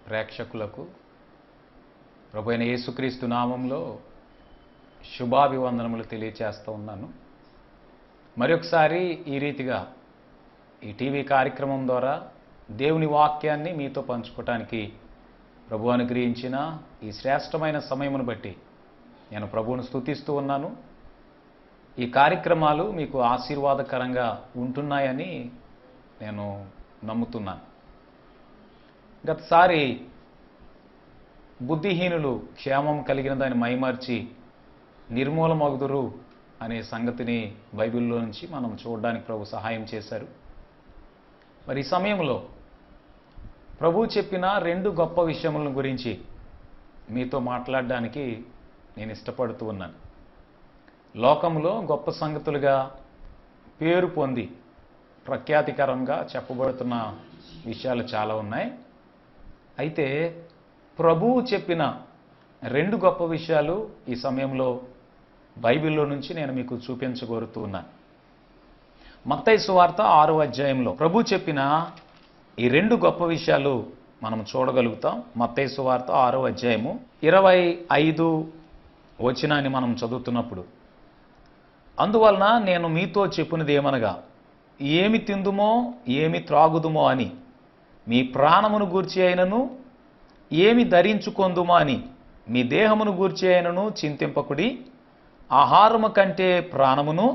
ప్రేక్షకులకు ప్రభువైన యేసుక్రీస్తు నామంలో శుభాభివందనములు తెలియచేస్తూ ఉన్నాను. మరొకసారి ఈ రీతిగా ఈ టీవీ కార్యక్రమం ద్వారా దేవుని వాక్యాన్ని మీతో పంచుకోవటానికి ప్రభు అనుగ్రహించిన ఈ శ్రేష్టమైన సమయమును బట్టి నేను ప్రభువును స్తుతిస్తూ ఉన్నాను. ఈ కార్యక్రమాలు మీకు ఆశీర్వాదకరంగా ఉంటున్నాయని నేను నమ్ముతున్నాను. గతసారి బుద్ధిహీనులు క్షేమం కలిగిన దాన్ని మైమర్చి నిర్మూలమగుదురు అనే సంగతిని బైబిల్లో నుంచి మనం చూడడానికి ప్రభు సహాయం చేశారు. మరి ఈ సమయంలో ప్రభు చెప్పిన 2 గొప్ప విషయముల గురించి మీతో మాట్లాడడానికి నేను ఇష్టపడుతూ ఉన్నాను. లోకంలో గొప్ప సంగతులుగా పేరు పొంది ప్రఖ్యాతికరంగా చెప్పబడుతున్న విషయాలు చాలా ఉన్నాయి. అయితే ప్రభువు చెప్పిన 2 గొప్ప విషయాలు ఈ సమయంలో బైబిల్లో నుంచి నేను మీకు చూపించగోరుతూ ఉన్నాను. మత్తయి సువార్త 6వ అధ్యాయంలో ప్రభు చెప్పిన ఈ 2 గొప్ప విషయాలు మనం చూడగలుగుతాం. మత్తయి సువార్త 6వ అధ్యాయము 25 వచనాన్ని మనం చదువుతున్నప్పుడు, అందువలన నేను మీతో చెప్పునది ఏమనగా, ఏమి తిందుమో ఏమి త్రాగుదుమో అని మీ ప్రాణమును గూర్చి అయినను, ఏమి ధరించుకొందుమో అని మీ దేహమును గూర్చి అయినను చింతింపకుడి. ఆహారము కంటే ప్రాణమును,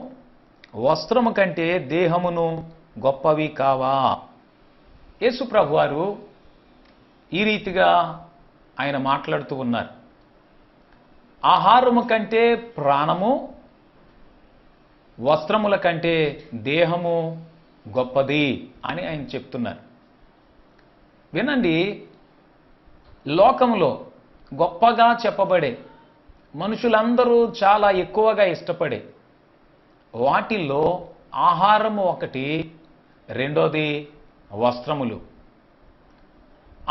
వస్త్రము కంటే దేహమును గొప్పవి కావా? యేసు ప్రభువారు ఈ రీతిగా ఆయన మాట్లాడుతూ ఉన్నారు. ఆహారము కంటే ప్రాణము, వస్త్రముల కంటే దేహము గొప్పది అని ఆయన చెప్తున్నారు. వినండి, లోకంలో గొప్పగా చెప్పబడే, మనుషులందరూ చాలా ఎక్కువగా ఇష్టపడే వాటిల్లో ఆహారము ఒకటి, రెండోది వస్త్రములు.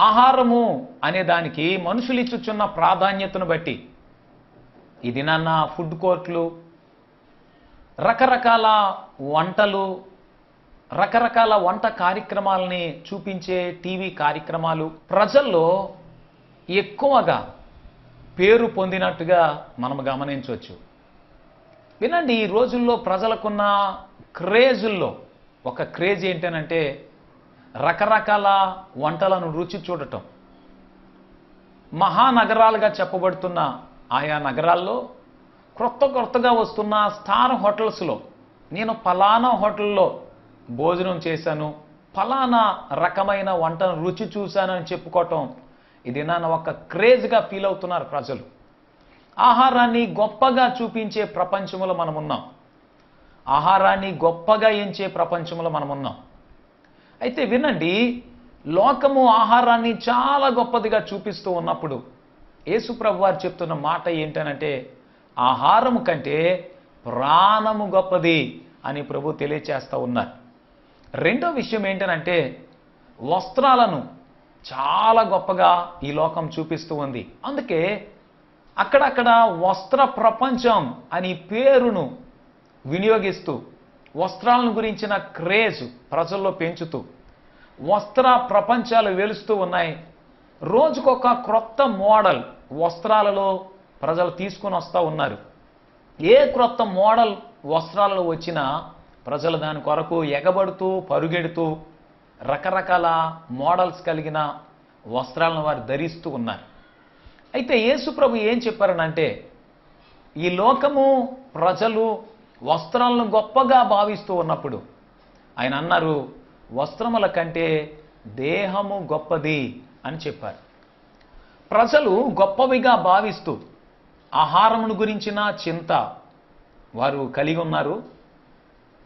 ఆహారము అనే దానికి మనుషులు ఇచ్చుచున్న ప్రాధాన్యతను బట్టి ఇది నాన్న ఫుడ్ కోర్ట్లు, రకరకాల వంటలు, రకరకాల వంట కార్యక్రమాలని చూపించే టీవీ కార్యక్రమాలు ప్రజల్లో ఎక్కువగా పేరు పొందినట్టుగా మనం గమనించవచ్చు. వినండి, ఈ రోజుల్లో ప్రజలకున్న క్రేజుల్లో ఒక క్రేజ్ ఏంటనంటే రకరకాల వంటలను రుచి చూడటం. మహానగరాలుగా చెప్పబడుతున్న ఆయా నగరాల్లో కొత్తగా వస్తున్న స్టార్ హోటల్స్లో నేను ఫలానా హోటల్లో భోజనం చేశాను, ఫలానా రకమైన వంటను రుచి చూశాను అని చెప్పుకోవటం, ఇది నన్ను ఒక క్రేజ్గా ఫీల్ అవుతున్నారు ప్రజలు. ఆహారాన్ని గొప్పగా చూపించే ప్రపంచంలో మనం ఉన్నాం. ఆహారాన్ని గొప్పగా ఎంచే ప్రపంచంలో మనం ఉన్నాం. అయితే వినండి, లోకము ఆహారాన్ని చాలా గొప్పదిగా చూపిస్తూ ఉన్నప్పుడు యేసు ప్రభు వారు చెప్తున్న మాట ఏంటనంటే, ఆహారము కంటే ప్రాణము గొప్పది అని ప్రభు తెలియచేస్తూ ఉన్నారు. రెండో విషయం ఏంటనంటే, వస్త్రాలను చాలా గొప్పగా ఈ లోకం చూపిస్తూ ఉంది. అందుకే అక్కడక్కడ వస్త్ర ప్రపంచం అని పేరును వినియోగిస్తూ వస్త్రాలను గురించిన క్రేజ్ ప్రజల్లో పెంచుతూ వస్త్ర ప్రపంచాలు వెలుస్తూ ఉన్నాయి. రోజుకొక క్రొత్త మోడల్ వస్త్రాలలో ప్రజలు తీసుకొని వస్తూ ఉన్నారు. ఏ క్రొత్త మోడల్ వస్త్రాలలో వచ్చినా ప్రజలు దాని కొరకు ఎగబడుతూ పరుగెడుతూ రకరకాల మోడల్స్ కలిగిన వస్త్రాలను వారు ధరిస్తూ ఉన్నారు. అయితే యేసు ప్రభు ఏం చెప్పారనంటే, ఈ లోకము ప్రజలు వస్త్రాలను గొప్పగా భావిస్తూ ఉన్నప్పుడు ఆయన అన్నారు, వస్త్రముల కంటే దేహము గొప్పది అని చెప్పారు. ప్రజలు గొప్పవిగా భావిస్తూ ఆహారమును గురించిన చింత వారు కలిగి ఉన్నారు.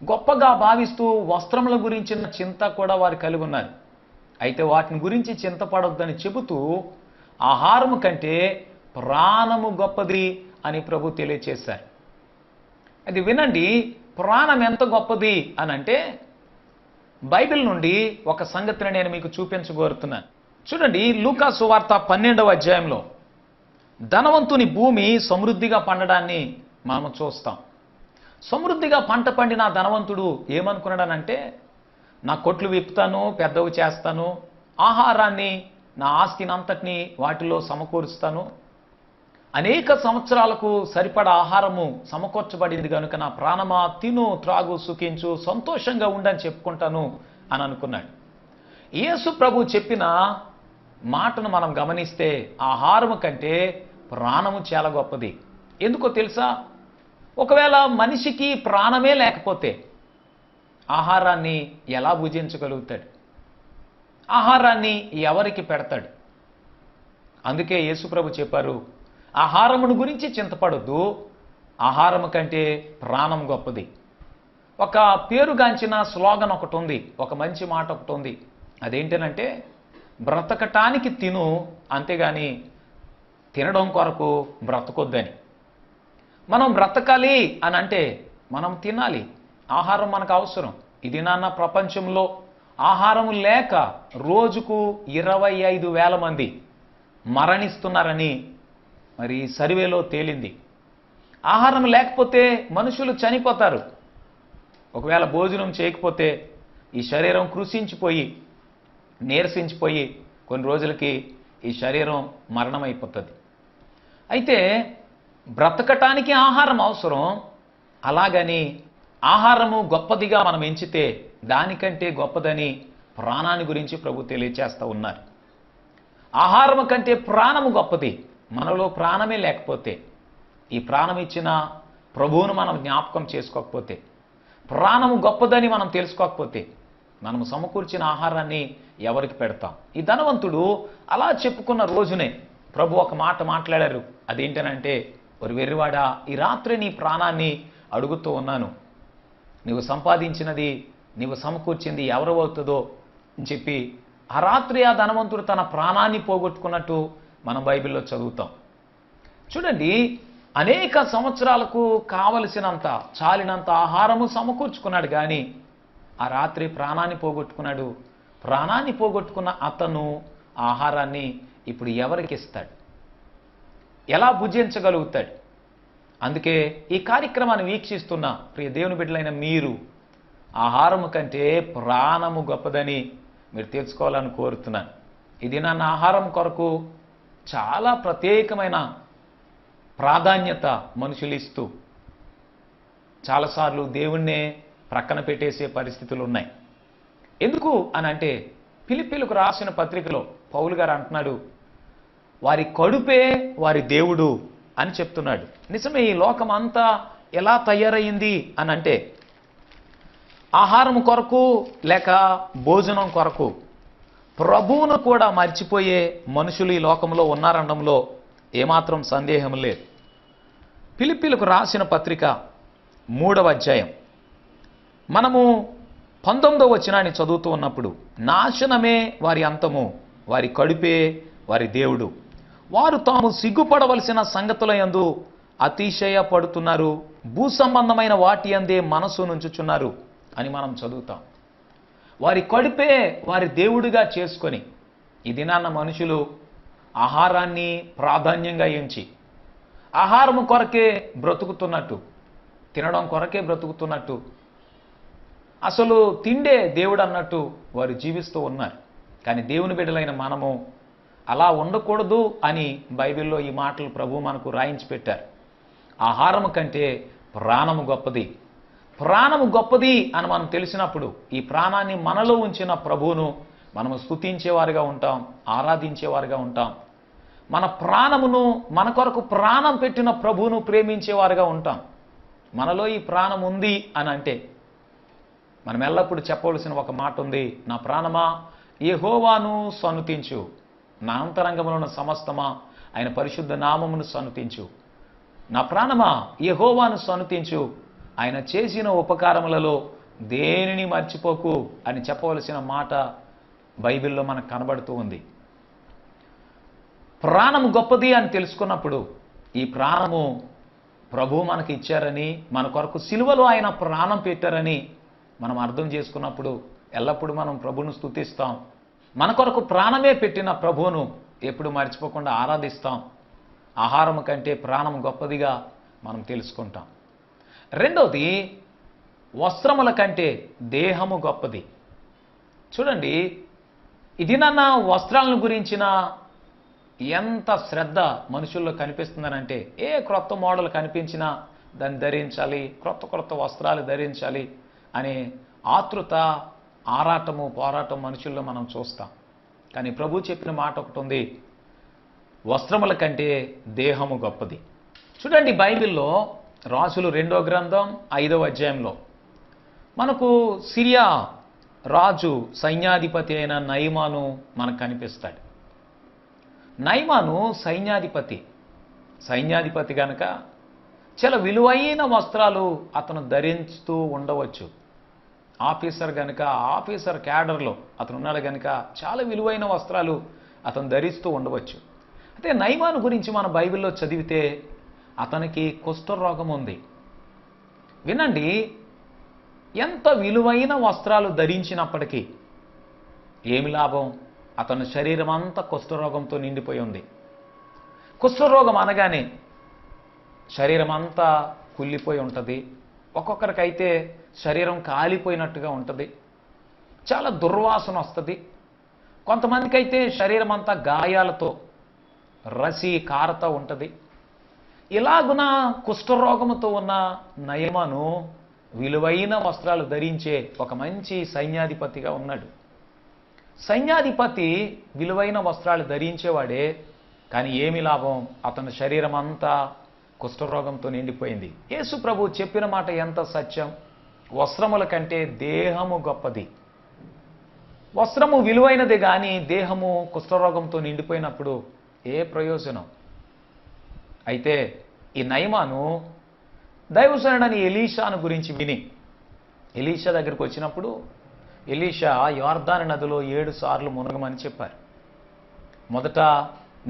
గొప్పగా భావిస్తూ వస్త్రముల గురించిన చింత కూడా వారు కలిగి ఉన్నారు. అయితే వాటిని గురించి చింతపడొద్దని చెబుతూ ఆహారము కంటే ప్రాణము గొప్పది అని ప్రభు తెలియచేశారు. అది వినండి, ప్రాణం ఎంత గొప్పది అని అంటే బైబిల్ నుండి ఒక సంగతిని నేను మీకు చూపించగోరుతున్నాను. చూడండి, లూకా సువార్త 12వ అధ్యాయంలో ధనవంతుని భూమి సమృద్ధిగా పండడాన్ని మనం చూస్తాం. సమృద్ధిగా పంట పండిన ధనవంతుడు ఏమనుకున్నాడనంటే, నా కొట్లు విప్పుతాను, పెద్దవి చేస్తాను, ఆహారాన్ని నా ఆస్తిని అంతటిని వాటిలో సమకూరుస్తాను, అనేక సంవత్సరాలకు సరిపడా ఆహారము సమకూర్చబడింది కనుక నా ప్రాణమా తిను త్రాగు సుఖించు సంతోషంగా ఉండని చెప్పుకుంటాను అని అనుకున్నాడు. యేసు ప్రభు చెప్పిన మాటను మనం గమనిస్తే ఆహారము కంటే ప్రాణము చాలా గొప్పది. ఎందుకో తెలుసా? ఒకవేళ మనిషికి ప్రాణమే లేకపోతే ఆహారాన్ని ఎలా భుజించగలుగుతాడు? ఆహారాన్ని ఎవరికి పెడతాడు? అందుకే యేసుప్రభు చెప్పారు, ఆహారమును గురించి చింతపడొద్దు, ఆహారము కంటే ప్రాణం గొప్పది. ఒక పేరుగాంచిన స్లోగన్ ఒకటి ఉంది, ఒక మంచి మాట ఒకటి ఉంది. అదేంటనంటే, బ్రతకటానికి తిను, అంతేగాని తినడం కొరకు బ్రతకొద్దని. మనం బ్రతకాలి అని అంటే మనం తినాలి. ఆహారం మనకు అవసరం. ఇది నాన్న ప్రపంచంలో ఆహారం లేక రోజుకు 25,000 మంది మరణిస్తున్నారని మరి సర్వేలో తేలింది. ఆహారం లేకపోతే మనుషులు చనిపోతారు. ఒకవేళ భోజనం చేయకపోతే ఈ శరీరం కృషించిపోయి నీరసించిపోయి కొన్ని రోజులకి ఈ శరీరం మరణమైపోతుంది. అయితే బ్రతకటానికి ఆహారం అవసరం. అలాగని ఆహారము గొప్పదిగా మనం ఎంచితే దానికంటే గొప్పదని ప్రాణాన్ని గురించి ప్రభు తెలియచేస్తూ ఉన్నారు. ఆహారము కంటే ప్రాణము గొప్పది. మనలో ప్రాణమే లేకపోతే, ఈ ప్రాణం ఇచ్చిన ప్రభువును మనం జ్ఞాపకం చేసుకోకపోతే, ప్రాణము గొప్పదని మనం తెలుసుకోకపోతే, మనము సమకూర్చిన ఆహారాన్ని ఎవరికి పెడతాం? ఈ ధనవంతుడు అలా చెప్పుకున్న రోజునే ప్రభు ఒక మాట మాట్లాడారు. అదేంటనంటే, ఒక వెర్రివాడా, ఈ రాత్రి నీ ప్రాణాన్ని అడుగుతూ ఉన్నాను. నీవు సంపాదించినది, నీవు సమకూర్చింది ఎవరు అవుతుందో అని చెప్పి ఆ రాత్రి ఆ ధనవంతుడు తన ప్రాణాన్ని పోగొట్టుకున్నట్టు మనం బైబిల్లో చదువుతాం. చూడండి, అనేక సంవత్సరాలకు కావలసినంత చాలినంత ఆహారము సమకూర్చుకున్నాడు, కానీ ఆ రాత్రి ప్రాణాన్ని పోగొట్టుకున్నాడు. ప్రాణాన్ని పోగొట్టుకున్న అతను ఆహారాన్ని ఇప్పుడు ఎవరికి ఇస్తాడు? ఎలా భుజించగలుగుతాడు? అందుకే ఈ కార్యక్రమాన్ని వీక్షిస్తున్న ప్రియ దేవుని బిడ్డలైన మీరు ఆహారము కంటే ప్రాణము గొప్పదని మీరు తెలుసుకోవాలని కోరుతున్నాను. ఇది నన్ను ఆహారం కొరకు చాలా ప్రత్యేకమైన ప్రాధాన్యత మనుషులు ఇస్తూ చాలాసార్లు దేవుణ్ణే ప్రక్కన పెట్టేసే పరిస్థితులు ఉన్నాయి. ఎందుకు అని అంటే, ఫిలిప్పీలకు రాసిన పత్రికలో పౌలు గారు అంటున్నాడు, వారి కడుపే వారి దేవుడు అని చెప్తున్నాడు. నిజమే, ఈ లోకం అంతా ఎలా తయారయ్యింది అని అంటే, ఆహారం కొరకు లేక భోజనం కొరకు ప్రభువును కూడా మర్చిపోయే మనుషులు ఈ లోకంలో ఉన్నారనడంలో ఏమాత్రం సందేహం లేదు. ఫిలిప్పీలకు రాసిన పత్రిక 3వ అధ్యాయం మనము 19వ వచనాన్ని చదువుతూ ఉన్నప్పుడు, నాశనమే వారి అంతము, వారి కడుపే వారి దేవుడు, వారు తాము సిగ్గుపడవలసిన సంగతుల యందు అతిశయపడుతున్నారు, భూ సంబంధమైన వాటి యందే మనసు నుంచుచున్నారు అని మనం చదువుతాం. వారి కడుపే వారి దేవుడిగా చేసుకొని ఈ దినాన్న మనుషులు ఆహారాన్ని ప్రాధాన్యంగా ఎంచి ఆహారము కొరకే బ్రతుకుతున్నట్టు, తినడం కొరకే బ్రతుకుతున్నట్టు, అసలు తిండే దేవుడు అన్నట్టు వారు జీవిస్తూ ఉన్నారు. కానీ దేవుని బిడ్డలైన మనము అలా ఉండకూడదు అని బైబిల్లో ఈ మాటలు ప్రభు మనకు రాయించి పెట్టారు. ఆహారము కంటే ప్రాణము గొప్పది. ప్రాణము గొప్పది అని మనం తెలిసినప్పుడు ఈ ప్రాణాన్ని మనలో ఉంచిన ప్రభువును మనము స్తుతించేవారుగా ఉంటాం, ఆరాధించేవారుగా ఉంటాం. మన ప్రాణమును, మన కొరకు ప్రాణం పెట్టిన ప్రభువును ప్రేమించేవారుగా ఉంటాం. మనలో ఈ ప్రాణం ఉంది అని అంటే మనం ఎల్లప్పుడూ చెప్పవలసిన ఒక మాట ఉంది, నా ప్రాణమా యెహోవాను సన్నుతించు, నా అంతరంగములో ఉన్న సమస్తమా ఆయన పరిశుద్ధ నామమును సన్నుతించు. నా ప్రాణమా యెహోవాను సన్నుతించు, ఆయన చేసిన ఉపకారములలో దేనిని మర్చిపోకు అని చెప్పవలసిన మాట బైబిల్లో మనకు కనబడుతూ ఉంది. ప్రాణము గొప్పది అని తెలుసుకున్నప్పుడు, ఈ ప్రాణము ప్రభువు మనకి ఇచ్చారని, మన కొరకు సిలువలో ఆయన ప్రాణం పెట్టారని మనం అర్థం చేసుకున్నప్పుడు ఎల్లప్పుడూ మనం ప్రభువును స్తుతిస్తాం. మన కొరకు ప్రాణమే పెట్టిన ప్రభువును ఎప్పుడు మర్చిపోకుండా ఆరాధిస్తాం. ఆహారము కంటే ప్రాణం గొప్పదిగా మనం తెలుసుకుంటాం. రెండవది, వస్త్రముల కంటే దేహము గొప్పది. చూడండి, ఇది నాన్న వస్త్రాలను గురించిన ఎంత శ్రద్ధ మనుషుల్లో కనిపిస్తుందనంటే ఏ క్రొత్త మోడల్ కనిపించినా దాన్ని ధరించాలి, క్రొత్త క్రొత్త వస్త్రాలు ధరించాలి అనే ఆతృత, ఆరాటము, పోరాటం మనుషుల్లో మనం చూస్తాం. కానీ ప్రభు చెప్పిన మాట ఒకటి ఉంది, వస్త్రముల కంటే దేహము గొప్పది. చూడండి, బైబిల్లో రాజులు 2వ గ్రంథం 5వ అధ్యాయంలో మనకు సిరియా రాజు సైన్యాధిపతి అయిన నయమాను మనకు కనిపిస్తాడు. నయమాను సైన్యాధిపతి గనక చాలా విలువైన వస్త్రాలు అతను ధరిస్తూ ఉండవచ్చు. ఆఫీసర్ గనక, ఆఫీసర్ క్యాడర్లో అతను ఉన్నాడు గనక చాలా విలువైన వస్త్రాలు అతను ధరిస్తూ ఉండవచ్చు. అయితే నయమాను గురించి మన బైబిల్లో చదివితే అతనికి కుష్ఠరోగం ఉంది. వినండి, ఎంత విలువైన వస్త్రాలు ధరించినప్పటికీ ఏమి లాభం? అతని శరీరం అంతా కుష్ఠరోగంతో నిండిపోయి ఉంది. కుష్ఠరోగం అనగానే శరీరం అంతా కుళ్ళిపోయి ఉంటుంది. ఒక్కొక్కరికైతే శరీరం కాలిపోయినట్టుగా ఉంటుంది, చాలా దుర్వాసన వస్తుంది. కొంతమందికి అయితే శరీరం అంతా గాయాలతో రసి కారుతూ ఉంటుంది. ఇలాగున కుష్ఠరోగముతో ఉన్న నయమాను విలువైన వస్త్రాలు ధరించే ఒక మంచి సైన్యాధిపతిగా ఉన్నాడు. సైన్యాధిపతి విలువైన వస్త్రాలు ధరించేవాడే, కానీ ఏమి లాభం? అతని శరీరం అంతా కుష్ఠరోగంతో నిండిపోయింది. యేసు ప్రభు చెప్పిన మాట ఎంత సత్యం! వస్త్రముల కంటే దేహము గొప్పది. వస్త్రము విలువైనదే కానీ దేహము కుష్ఠరోగంతో నిండిపోయినప్పుడు ఏ ప్రయోజనం? అయితే ఈ నయమాను దైవజనుడని ఎలీషాను గురించి విని ఎలీషా దగ్గరికి వచ్చినప్పుడు ఎలీషా యోర్దాను నదిలో 7 సార్లు మునగమని చెప్పారు. మొదట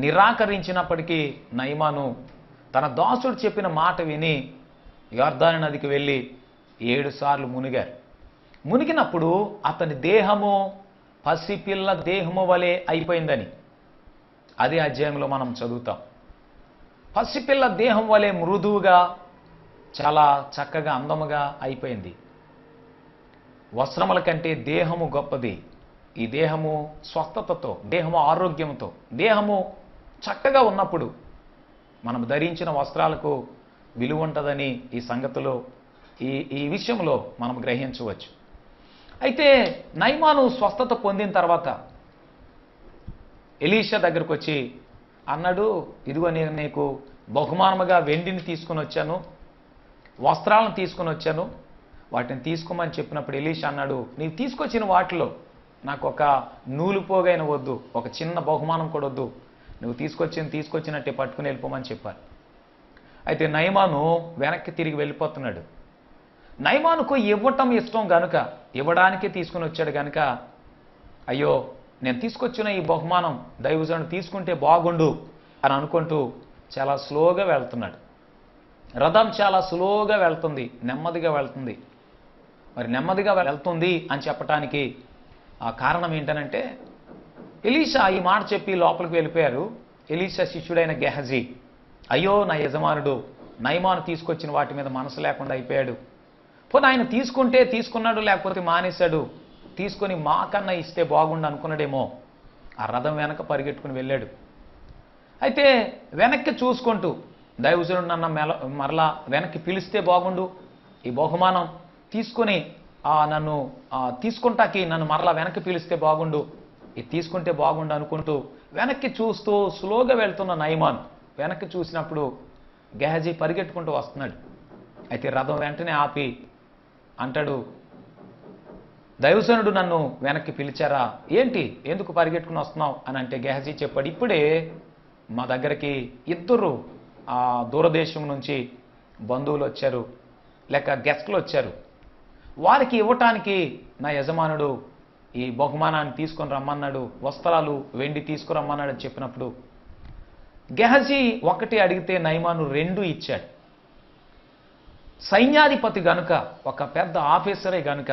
నిరాకరించినప్పటికీ నయమాను తన దాసుడు చెప్పిన మాట విని యోర్దాను నదికి వెళ్ళి 7 సార్లు మునిగారు. మునిగినప్పుడు అతని దేహము పసిపిల్ల దేహము వలె అయిపోయిందని అదే అధ్యాయంలో మనం చదువుతాం. పసిపిల్ల దేహం వలె మృదువుగా, చాలా చక్కగా, అందముగా అయిపోయింది. వస్త్రముల కంటే దేహము గొప్పది. ఈ దేహము స్వస్థతతో, దేహము ఆరోగ్యంతో, దేహము చక్కగా ఉన్నప్పుడు మనం ధరించిన వస్త్రాలకు విలువ ఉంటుందని ఈ సంగతిలో ఈ విషయంలో మనం గ్రహించవచ్చు. అయితే నయమాను స్వస్థత పొందిన తర్వాత ఎలీషా దగ్గరకు వచ్చి అన్నాడు, ఇదిగో నేను నీకు బహుమానముగా వెండిని తీసుకుని వచ్చాను, వస్త్రాలను తీసుకుని వచ్చాను, వాటిని తీసుకోమని చెప్పినప్పుడు ఎలీషా అన్నాడు, నీవు తీసుకొచ్చిన వాటిలో నాకు ఒక నూలు పోగైన వద్దు, ఒక చిన్న బహుమానం కూడా వద్దు, నువ్వు తీసుకొచ్చినట్టే పట్టుకుని వెళ్ళిపోమని చెప్పారు. అయితే నయమాను వెనక్కి తిరిగి వెళ్ళిపోతున్నాడు. నయమానుకు ఇవ్వటం ఇష్టం గనుక, ఇవ్వడానికే తీసుకుని వచ్చాడు గనుక, అయ్యో నేను తీసుకొచ్చిన ఈ బహుమానం దైవజనుడు తీసుకుంటే బాగుండు అని అనుకుంటూ చాలా స్లోగా వెళ్తున్నాడు. రథం చాలా స్లోగా వెళ్తుంది, నెమ్మదిగా వెళ్తుంది. మరి నెమ్మదిగా వెళ్తుంది అని చెప్పటానికి ఆ కారణం ఏంటనంటే, ఎలీషా ఈ మాట చెప్పి లోపలికి వెళ్ళిపోయారు. ఎలీషా శిష్యుడైన గెహజీ, అయ్యో నా యజమానుడు నయమాను తీసుకొచ్చిన వాటి మీద మనసు లేకుండా అయిపోయాడు, పోనీ ఆయన తీసుకుంటే తీసుకున్నాడు, లేకపోతే మానేశాడు, తీసుకొని మాకన్నా ఇస్తే బాగుండు అనుకున్నాడేమో. ఆ రథం వెనక పరిగెట్టుకుని వెళ్ళాడు. అయితే వెనక్కి చూసుకుంటూ దైవజనుడు నన్ను మరలా వెనక్కి పిలిస్తే బాగుండు, ఈ బహుమానం తీసుకొని నన్ను తీసుకుంటాకి నన్ను మరలా వెనక్కి పిలిస్తే బాగుండు, ఇది తీసుకుంటే బాగుండు అనుకుంటూ వెనక్కి చూస్తూ స్లోగా వెళ్తున్న నయమాన్ వెనక్కి చూసినప్పుడు గెహజీ పరిగెట్టుకుంటూ వస్తున్నాడు. అయితే రథం వెంటనే ఆపి అంటాడు, దైవజనుడు నన్ను వెనక్కి పిలిచారా, ఏంటి ఎందుకు పరిగెట్టుకుని వస్తున్నావు అని అంటే గెహజీ చెప్పాడు, ఇప్పుడే మా దగ్గరికి 2 దూరదేశం నుంచి బంధువులు వచ్చారు, లేక గెస్ట్లు వచ్చారు, వారికి ఇవ్వటానికి నా యజమానుడు ఈ బహుమానాన్ని తీసుకొని రమ్మన్నాడు, వస్త్రాలు వెండి తీసుకురమ్మన్నాడు అని చెప్పినప్పుడు గెహజీ 1 అడిగితే నయమాను 2 ఇచ్చాడు. సైన్యాధిపతి గనుక, ఒక పెద్ద ఆఫీసరే గనుక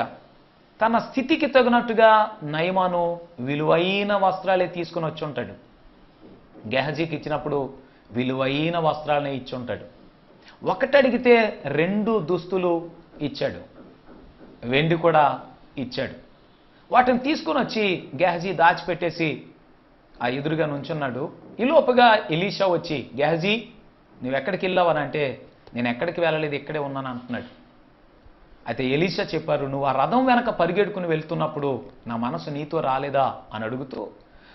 తన స్థితికి తగినట్టుగా నయమాను విలువైన వస్త్రాలే తీసుకుని వచ్చి ఉంటాడు. గెహజీకి ఇచ్చినప్పుడు విలువైన వస్త్రాలనే ఇచ్చి ఉంటాడు. 1 అడిగితే 2 దుస్తులు ఇచ్చాడు, వెండి కూడా ఇచ్చాడు. వాటిని తీసుకుని వచ్చి గెహజీ దాచిపెట్టేసి ఆ ఎదురుగా నుంచున్నాడు. ఈ లోపుగా ఎలీషా వచ్చి, గెహజీ నువ్వు ఎక్కడికి వెళ్ళావు అని అంటే, నేను ఎక్కడికి వెళ్ళలేదు, ఇక్కడే ఉన్నాను అంటున్నాడు. అయితే ఎలీషా చెప్పారు, నువ్వు ఆ రథం వెనక పరిగెడుకుని వెళ్తున్నప్పుడు నా మనసు నీతో రాలేదా అని అడుగుతూ,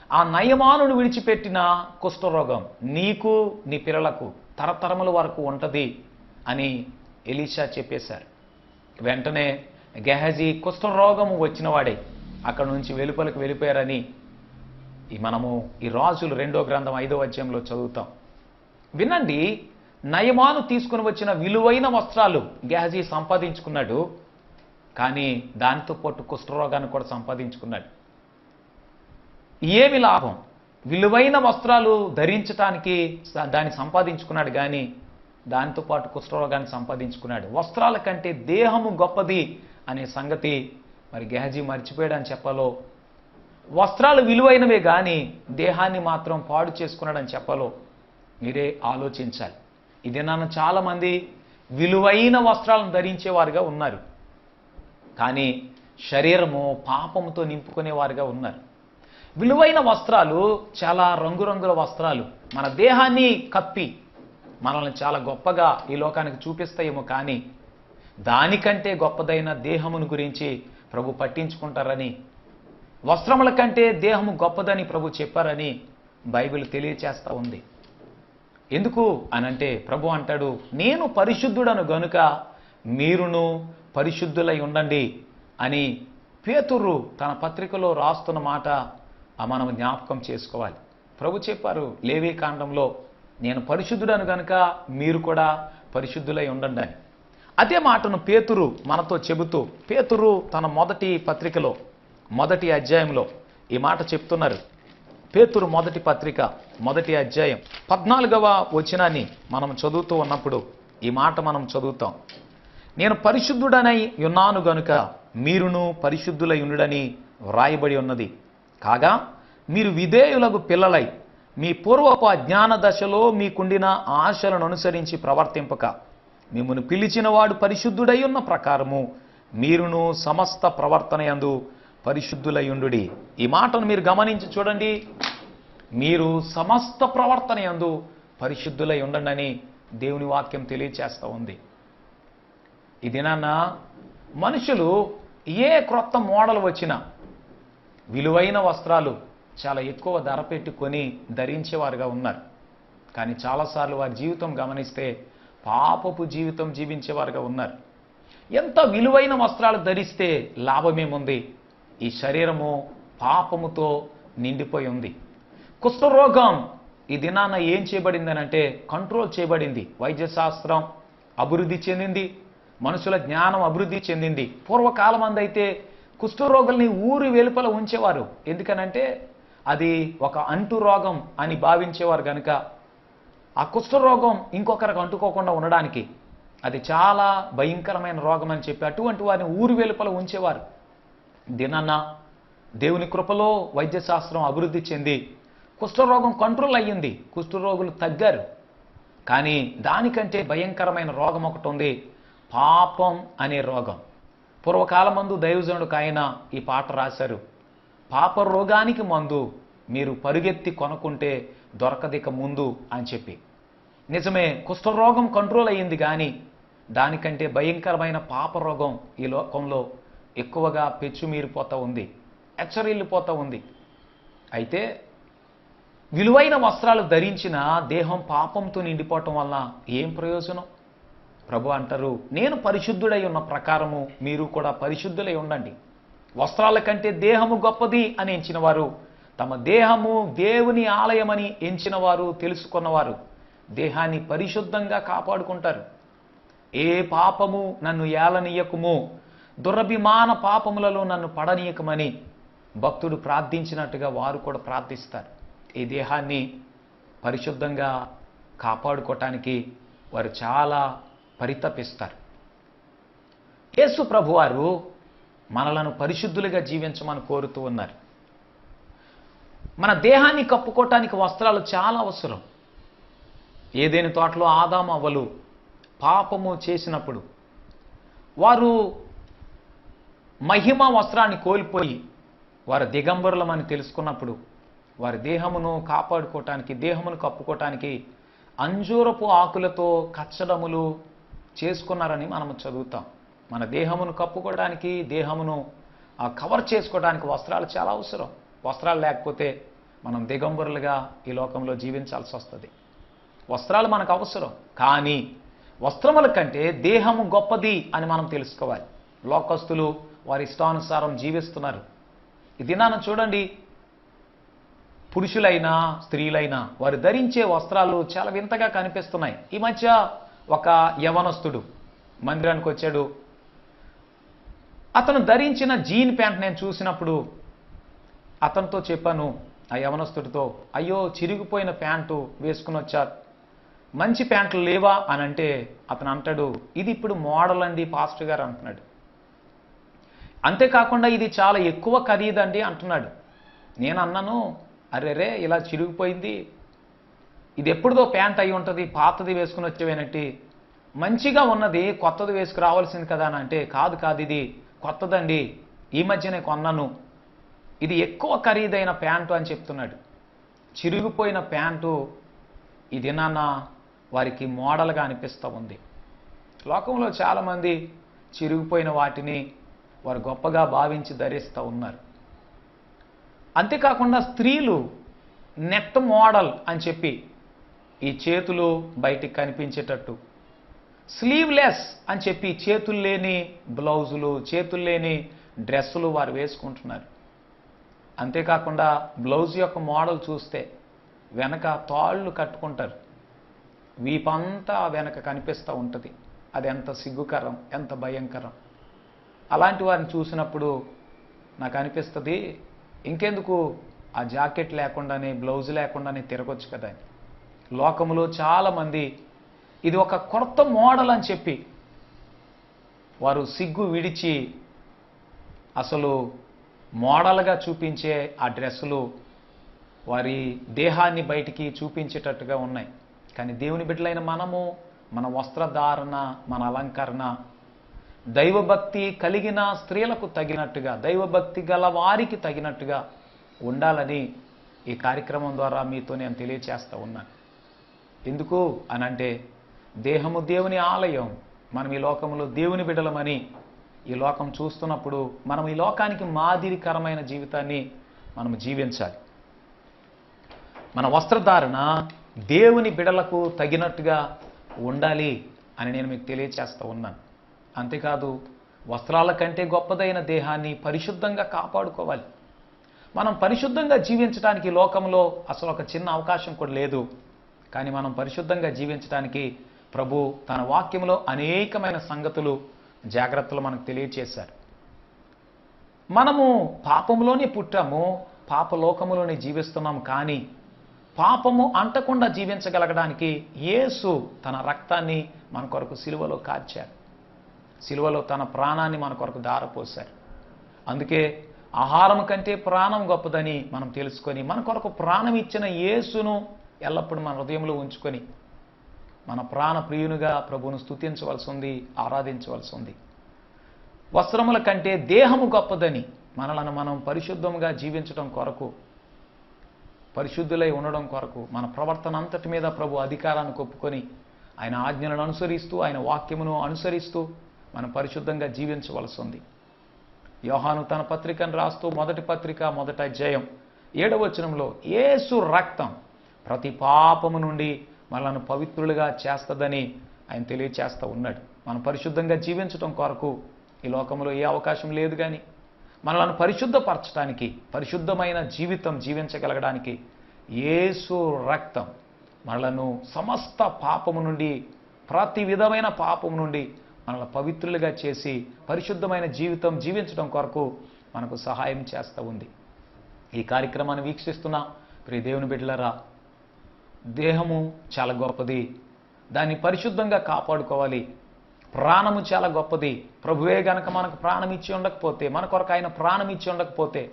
ఆ నయమానుడు విడిచిపెట్టిన కుష్ఠరోగం నీకు నీ పిల్లలకు తరతరముల వరకు ఉంటుంది అని ఎలీషా చెప్పేశారు. వెంటనే గెహజీ కుష్ఠరోగం వచ్చిన వాడే అక్కడ నుంచి వెలుపలకు వెళ్ళిపోయారని మనము ఈ రాజులు 2వ గ్రంథం 5వ అధ్యాయంలో చదువుతాం. వినండి, నయమాను తీసుకుని వచ్చిన విలువైన వస్త్రాలు గెహజీ సంపాదించుకున్నాడు, కానీ దానితో పాటు కుష్ఠరోగాన్ని కూడా సంపాదించుకున్నాడు. ఏమి లాభం? విలువైన వస్త్రాలు ధరించటానికి దాన్ని సంపాదించుకున్నాడు, కానీ దానితో పాటు కుష్ఠరోగాన్ని సంపాదించుకున్నాడు. వస్త్రాల కంటే దేహము గొప్పది అనే సంగతి మరి గెహజీ మర్చిపోయాడని చెప్పాలో, వస్త్రాలు విలువైనవే కానీ దేహాన్ని మాత్రం పాడు చేసుకున్నాడని చెప్పాలో మీరే ఆలోచించాలి. ఇది నన్ను చాలామంది విలువైన వస్త్రాలను ధరించేవారుగా ఉన్నారు, కానీ శరీరము పాపముతో నింపుకునేవారుగా ఉన్నారు. విలువైన వస్త్రాలు చాలా రంగురంగుల వస్త్రాలు మన దేహాన్ని కప్పి మనల్ని చాలా గొప్పగా ఈ లోకానికి చూపిస్తాయేమో, కానీ దానికంటే గొప్పదైన దేహమును గురించి ప్రభు పట్టించుకుంటారని, వస్త్రముల కంటే దేహము గొప్పదని ప్రభు చెప్పారని బైబిల్ తెలియచేస్తూ ఉంది. ఎందుకు అనంటే ప్రభు అంటాడు, నేను పరిశుద్ధుడను గనుక మీరును పరిశుద్ధులై ఉండండి అని పేతురు తన పత్రికలో రాస్తున్న మాట మనం జ్ఞాపకం చేసుకోవాలి. ప్రభు చెప్పారు లేవీ కాండంలో, నేను పరిశుద్ధుడను గనుక మీరు కూడా పరిశుద్ధులై ఉండండి అని. అదే మాటను పేతురు మనతో చెబుతూ, పేతురు తన మొదటి పత్రికలో 1వ అధ్యాయంలో ఈ మాట చెప్తున్నారు. పేతురు మొదటి పత్రిక 1వ అధ్యాయం 14వ వచనాన్ని మనం చదువుతూ ఉన్నప్పుడు ఈ మాట మనం చదువుతాం. నేను పరిశుద్ధుడనై ఉన్నాను గనుక మీరును పరిశుద్ధులై ఉండుడని వ్రాయబడి ఉన్నది. కాగా మీరు విధేయులకు పిల్లలై మీ పూర్వపు అజ్ఞాన దశలో మీకుండిన ఆశలను అనుసరించి ప్రవర్తింపక మిమ్మల్ని పిలిచిన వాడు పరిశుద్ధుడై ఉన్న ప్రకారము మీరును సమస్త ప్రవర్తన యందు పరిశుద్ధులై ఉండుడి. ఈ మాటను మీరు గమనించి చూడండి. మీరు సమస్త ప్రవర్తన యందు పరిశుద్ధులై ఉండండి అని దేవుని వాక్యం తెలియచేస్తూ ఉంది. ఈ దినాన మనుషులు ఏ క్రొత్త మోడల్ వచ్చినా విలువైన వస్త్రాలు చాలా ఎక్కువ ధర పెట్టుకొని ధరించేవారుగా ఉన్నారు, కానీ చాలాసార్లు వారి జీవితం గమనిస్తే పాపపు జీవితం జీవించేవారుగా ఉన్నారు. ఎంత విలువైన వస్త్రాలు ధరిస్తే లాభమేముంది? ఈ శరీరము పాపముతో నిండిపోయి ఉంది. కుష్ఠరోగం ఈ దినాన ఏం చేయబడిందనంటే కంట్రోల్ చేయబడింది. వైద్యశాస్త్రం అభివృద్ధి చెందింది, మనుషుల జ్ఞానం అభివృద్ధి చెందింది. పూర్వకాలం అందైతే కుష్ఠరోగుల్ని ఊరి వెలుపల ఉంచేవారు, ఎందుకనంటే అది ఒక అంటు రోగం అని భావించేవారు కనుక ఆ కుష్ఠరోగం ఇంకొకరికి అంటుకోకుండా ఉండడానికి అది చాలా భయంకరమైన రోగం అని చెప్పి అటువంటి వారిని ఊరి వెలుపల ఉంచేవారు. దినాన్న దేవుని కృపలో వైద్యశాస్త్రం అభివృద్ధి చెంది కుష్ఠరోగం కంట్రోల్ అయ్యింది, కుష్ఠరోగులు తగ్గారు. కానీ దానికంటే భయంకరమైన రోగం ఒకటి ఉంది, పాపం అనే రోగం. పూర్వకాలమందు దైవజనుడికి ఆయన ఈ పాట రాశారు, పాప రోగానికి మందు మీరు పరుగెత్తి కొనుక్కుంటే దొరకదిక ముందు అని చెప్పి. నిజమే, కుష్ఠరోగం కంట్రోల్ అయ్యింది, కానీ దానికంటే భయంకరమైన పాప రోగం ఈ లోకంలో ఎక్కువగా పెచ్చుమీరిపోతూ ఉంది, ఎచ్చరిల్లిపోతూ ఉంది. అయితే విలువైన వస్త్రాలు ధరించిన దేహం పాపంతో నిండిపోవటం వలన ఏం ప్రయోజనం? ప్రభు అంటారు, నేను పరిశుద్ధుడై ఉన్న ప్రకారము మీరు కూడా పరిశుద్ధులై ఉండండి. వస్త్రాల కంటే దేహము గొప్పది అని ఎంచిన వారు, తమ దేహము దేవుని ఆలయమని ఎంచిన వారు, తెలుసుకున్నవారు దేహాన్ని పరిశుద్ధంగా కాపాడుకుంటారు. ఏ పాపము నన్ను ఏలనీయకుము, దురభిమాన పాపములలో నన్ను పడనీయకమని భక్తుడు ప్రార్థించినట్టుగా వారు కూడా ప్రార్థిస్తారు. ఈ దేహాన్ని పరిశుద్ధంగా కాపాడుకోవటానికి వారు చాలా పరితపిస్తారు. యేసు ప్రభువారు మనలను పరిశుద్ధులుగా జీవించమని కోరుతూ ఉన్నారు. మన దేహాన్ని కప్పుకోవటానికి వస్త్రాలు చాలా అవసరం. ఏదైనా తోటలో ఆదాము అవ్వలు పాపము చేసినప్పుడు వారు మహిమ వస్త్రాన్ని కోల్పోయి వారు దిగంబరులమని తెలుసుకున్నప్పుడు వారి దేహమును కాపాడుకోవటానికి, దేహమును కప్పుకోవటానికి అంజూరపు ఆకులతో కచ్చడములు చేసుకున్నారని మనం చదువుతాం. మన దేహమును కప్పుకోవడానికి, దేహమును కవర్ చేసుకోవడానికి వస్త్రాలు చాలా అవసరం. వస్త్రాలు లేకపోతే మనం దిగంబరులుగా ఈ లోకంలో జీవించాల్సి వస్తుంది. వస్త్రాలు మనకు అవసరం, కానీ వస్త్రముల కంటే దేహము గొప్పది అని మనం తెలుసుకోవాలి. లోకస్తులు వారి ఇష్టానుసారం జీవిస్తున్నారు. ఈ దినాన చూడండి, పురుషులైనా స్త్రీలైనా వారు ధరించే వస్త్రాలు చాలా వింతగా కనిపిస్తున్నాయి. ఈ మధ్య ఒక యవనస్తుడు మందిరానికి వచ్చాడు. అతను ధరించిన జీన్ ప్యాంట్ నేను చూసినప్పుడు అతనితో చెప్పాను, ఆ యవనస్తుడితో, అయ్యో చిరిగిపోయిన ప్యాంటు వేసుకుని వచ్చారు, మంచి ప్యాంట్లు లేవా అని అంటే అతను అంటాడు, ఇది ఇప్పుడు మోడల్ అండి పాస్టర్ గారు అంటున్నాడు. అంతేకాకుండా ఇది చాలా ఎక్కువ ఖరీదండి అంటున్నాడు. నేను అన్నాను, అరేరే ఇలా చిరిగిపోయింది, ఇది ఎప్పుడుదో ప్యాంట్ అయి ఉంటుంది, పాతది వేసుకుని వచ్చేవేనట్టి, మంచిగా ఉన్నది కొత్తది వేసుకు రావాల్సింది కదా అని అంటే, కాదు కాదు ఇది కొత్తదండి, ఈ మధ్యనే కొన్నాను, ఇది ఎక్కువ ఖరీదైన ప్యాంటు అని చెప్తున్నాడు. చిరిగిపోయిన ప్యాంటు ఈ దినాన వారికి మోడల్గా అనిపిస్తూ ఉంది. లోకంలో చాలామంది చిరిగిపోయిన వాటిని వారు గొప్పగా భావించి ధరిస్తూ ఉన్నారు. అంతేకాకుండా స్త్రీలు నెట్ మోడల్ అని చెప్పి ఈ చేతులు బయటికి కనిపించేటట్టు, స్లీవ్లెస్ అని చెప్పి చేతులు లేని బ్లౌజులు, చేతులు లేని డ్రెస్సులు వారు వేసుకుంటున్నారు. అంతేకాకుండా బ్లౌజ్ యొక్క మోడల్ చూస్తే వెనక తాళ్ళు కట్టుకుంటారు, వీపంతా వెనక కనిపిస్తూ ఉంటుంది. అది ఎంత సిగ్గుకరం, ఎంత భయంకరం. అలాంటి వారిని చూసినప్పుడు నాకు అనిపిస్తుంది, ఇంకెందుకు ఆ జాకెట్ లేకుండానే, బ్లౌజ్ లేకుండానే తిరగొచ్చు కదా అని. లోకంలో చాలామంది ఇది ఒక కొత్త మోడల్ అని చెప్పి వారు సిగ్గు విడిచి అసలు మోడల్గా చూపించే ఆ డ్రెస్సులు వారి దేహాన్ని బయటికి చూపించేటట్టుగా ఉన్నాయి. కానీ దేవుని బిడ్డలైన మనము మన వస్త్రధారణ, మన అలంకరణ దైవభక్తి కలిగిన స్త్రీలకు తగినట్టుగా, దైవభక్తి గల వారికి తగినట్టుగా ఉండాలని ఈ కార్యక్రమం ద్వారా మీతో నేను తెలియచేస్తూ ఉన్నాను. ఎందుకు అనంటే, దేహము దేవుని ఆలయం, మనం ఈ లోకంలో దేవుని బిడ్డలమని ఈ లోకం చూస్తున్నప్పుడు మనం ఈ లోకానికి మాదిరికరమైన జీవితాన్ని మనం జీవించాలి. మన వస్త్రధారణ దేవుని బిడలకు తగినట్టుగా ఉండాలి అని నేను మీకు తెలియచేస్తూ ఉన్నాను. అంతేకాదు, వస్త్రాల కంటే గొప్పదైన దేహాన్ని పరిశుద్ధంగా కాపాడుకోవాలి. మనం పరిశుద్ధంగా జీవించడానికి లోకంలో అసలు ఒక చిన్న అవకాశం కూడా లేదు. కానీ మనం పరిశుద్ధంగా జీవించడానికి ప్రభు తన వాక్యంలో అనేకమైన సంగతులు, జాగ్రత్తలు మనకు తెలియచేశారు. మనము పాపంలోనే పుట్టాము, పాపలోకములోనే జీవిస్తున్నాము. కానీ పాపము అంటకుండా జీవించగలగడానికి యేసు తన రక్తాన్ని మన కొరకు సిలువలో కార్చారు. సిలువలో తన ప్రాణాన్ని మన కొరకు ధారపోశారు. అందుకే ఆహారం కంటే ప్రాణం గొప్పదని మనం తెలుసుకొని మన కొరకు ప్రాణం ఇచ్చిన యేసును ఎల్లప్పుడూ మన హృదయంలో ఉంచుకొని మన ప్రాణ ప్రియునిగా ప్రభువును స్తుతించవలసి ఉంది, ఆరాధించవలసి ఉంది. వస్త్రముల కంటే దేహము గొప్పదని మనలను మనం పరిశుద్ధంగా జీవించడం కొరకు, పరిశుద్ధులై ఉండడం కొరకు మన ప్రవర్తన అంతటి మీద ప్రభు అధికారాన్ని ఒప్పుకొని ఆయన ఆజ్ఞలను అనుసరిస్తూ, ఆయన వాక్యమును అనుసరిస్తూ మనం పరిశుద్ధంగా జీవించవలసి ఉంది. యోహాను తన పత్రికను రాస్తూ మొదటి పత్రిక 1వ అధ్యాయం 7వ వచనంలో యేసు రక్తం ప్రతి పాపము నుండి మనలను పవిత్రులుగా చేస్తుందని ఆయన తెలియచేస్తూ ఉన్నాడు. మనం పరిశుద్ధంగా జీవించడం కొరకు ఈ లోకంలో ఏ అవకాశం లేదు. కానీ మనలను పరిశుద్ధపరచడానికి, పరిశుద్ధమైన జీవితం జీవించగలగడానికి యేసు రక్తం మనలను సమస్త పాపము నుండి, ప్రతి విధమైన పాపము నుండి మనల్ని పవిత్రులుగా చేసి పరిశుద్ధమైన జీవితం జీవించడం కొరకు మనకు సహాయం చేస్తూ ఉంది. ఈ కార్యక్రమాన్ని వీక్షిస్తున్న ప్రియ దేవుని బిడ్డలారా, దేహము చాలా గొప్పది, దాన్ని పరిశుద్ధంగా కాపాడుకోవాలి. ప్రాణము చాలా గొప్పది. ప్రభువే గనక మనకు ప్రాణం ఇచ్చి ఉండకపోతే, మన కొరకు ఆయన ప్రాణం ఇచ్చి ఉండకపోతే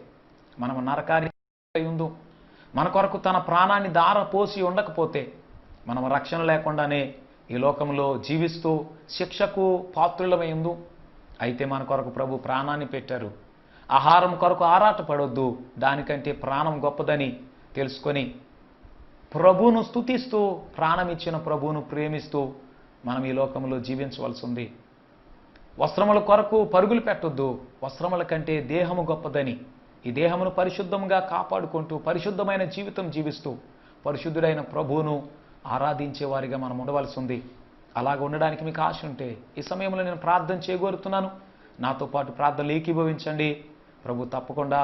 మనము నరకానికి ఉందు. మన కొరకు తన ప్రాణాన్ని ధార పోసి ఉండకపోతే మనం రక్షణ లేకుండానే ఈ లోకంలో జీవిస్తూ శిక్షకు పాత్రులమై ఉందు. అయితే మన కొరకు ప్రభు ప్రాణాన్ని పెట్టారు. ఆహారం కొరకు ఆరాటపడొద్దు, దానికంటే ప్రాణం గొప్పదని తెలుసుకొని ప్రభువును స్తుతిస్తూ, ప్రాణం ఇచ్చిన ప్రభువును ప్రేమిస్తూ మనం ఈ లోకంలో జీవించవలసి ఉంది. వస్త్రముల కొరకు పరుగులు పెట్టొద్దు, వస్త్రముల కంటే దేహము గొప్పదని, ఈ దేహమును పరిశుద్ధంగా కాపాడుకుంటూ పరిశుద్ధమైన జీవితం జీవిస్తూ పరిశుద్ధుడైన ప్రభువును ఆరాధించే వారిగా మనం ఉండవలసి ఉంది. అలాగ ఉండడానికి మీకు ఆశ ఉంటే ఈ సమయంలో నేను ప్రార్థన చేయగోరుతున్నాను. నాతో పాటు ప్రార్థనలు ఏకీభవించండి. ప్రభు తప్పకుండా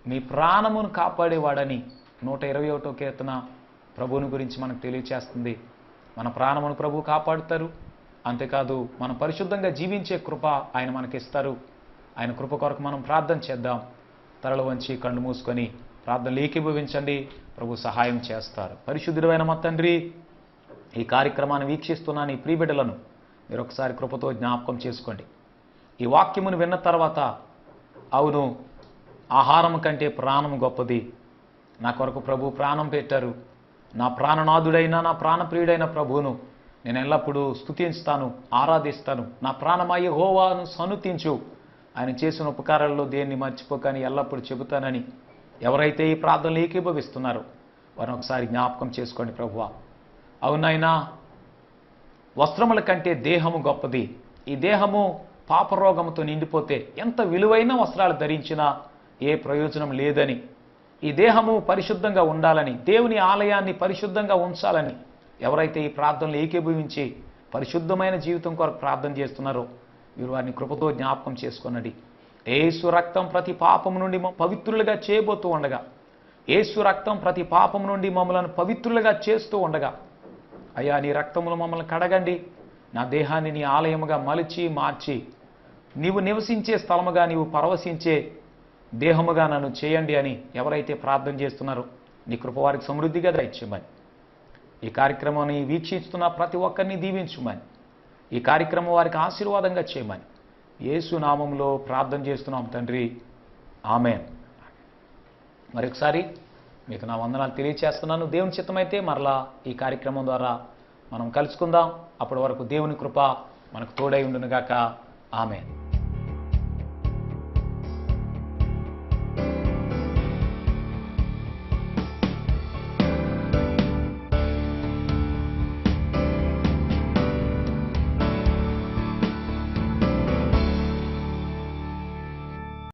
మీ ప్రాణమును కాపాడేవాడని 121వ కీర్తన ప్రభువుని గురించి మనకు తెలియచేస్తుంది. మన ప్రాణమును ప్రభు కాపాడుతారు. అంతేకాదు మనం పరిశుద్ధంగా జీవించే కృప ఆయన మనకిస్తారు. ఆయన కృప కొరకు మనం ప్రార్థన చేద్దాం. తలలు వంచి కళ్ళు మూసుకొని ప్రార్థనలు ఏకీభవించండి. ప్రభు సహాయం చేస్తారు. పరిశుద్ధుడైన మా తండ్రి, ఈ కార్యక్రమాన్ని వీక్షిస్తున్న నీ ప్రియబిడ్డలను మీరు ఒకసారి కృపతో జ్ఞాపకం చేసుకోండి. ఈ వాక్యమును విన్న తర్వాత, అవును, ఆహారం కంటే ప్రాణం గొప్పది, నా కొరకు ప్రభు ప్రాణం పెట్టారు, నా ప్రాణనాథుడైన నా ప్రాణప్రియుడైన ప్రభువును నేను ఎల్లప్పుడూ స్తుతిస్తాను, ఆరాధిస్తాను, నా ప్రాణమా యెహోవాను సన్నుతించు, ఆయన చేసిన ఉపకారాల్లో దేన్ని మర్చిపోకని ఎల్లప్పుడూ చెబుతానని ఎవరైతే ఈ ప్రార్థనలు ఏకీభవిస్తున్నారో వారిని ఒకసారి జ్ఞాపకం చేసుకోండి ప్రభువా. అవునైనా వస్త్రముల కంటే దేహము గొప్పది. ఈ దేహము పాపరోగముతో నిండిపోతే ఎంత విలువైన వస్త్రాలు ధరించినా ఏ ప్రయోజనం లేదని, ఈ దేహము పరిశుద్ధంగా ఉండాలని, దేవుని ఆలయాన్ని పరిశుద్ధంగా ఉంచాలని ఎవరైతే ఈ ప్రార్థనలు ఏకీభవించి పరిశుద్ధమైన జీవితం కొరకు ప్రార్థన చేస్తున్నారో మీరు వారిని కృపతో జ్ఞాపకం చేసుకున్నది. యేసు రక్తం ప్రతి పాపము నుండి పవిత్రులుగా చేయబోతూ ఉండగా, యేసు రక్తం ప్రతి పాపము నుండి మమ్మల్ని పవిత్రులుగా చేస్తూ ఉండగా, అయ్యా నీ రక్తములు మమ్మల్ని కడగండి, నా దేహాన్ని నీ ఆలయముగా మలిచి మార్చి నీవు నివసించే స్థలముగా, నీవు పరవశించే దేహముగా నన్ను చేయండి అని ఎవరైతే ప్రార్థన చేస్తున్నారో నీ కృప వారికి సమృద్ధిగా దయచేయమని, ఈ కార్యక్రమాన్ని వీక్షిస్తున్న ప్రతి ఒక్కరిని దీవించుమని, ఈ కార్యక్రమం వారికి ఆశీర్వాదంగా చేయమని యేసు నామములో ప్రార్థన చేస్తున్నాం తండ్రి, ఆమేన్. మరొకసారి మీకు నా వందనాలు తెలియచేస్తున్నాను. దేవుని చిత్తమైతే మరలా ఈ కార్యక్రమం ద్వారా మనం కలుసుకుందాం. అప్పటి వరకు దేవుని కృప మనకు తోడై ఉండునుగాక. ఆమేన్.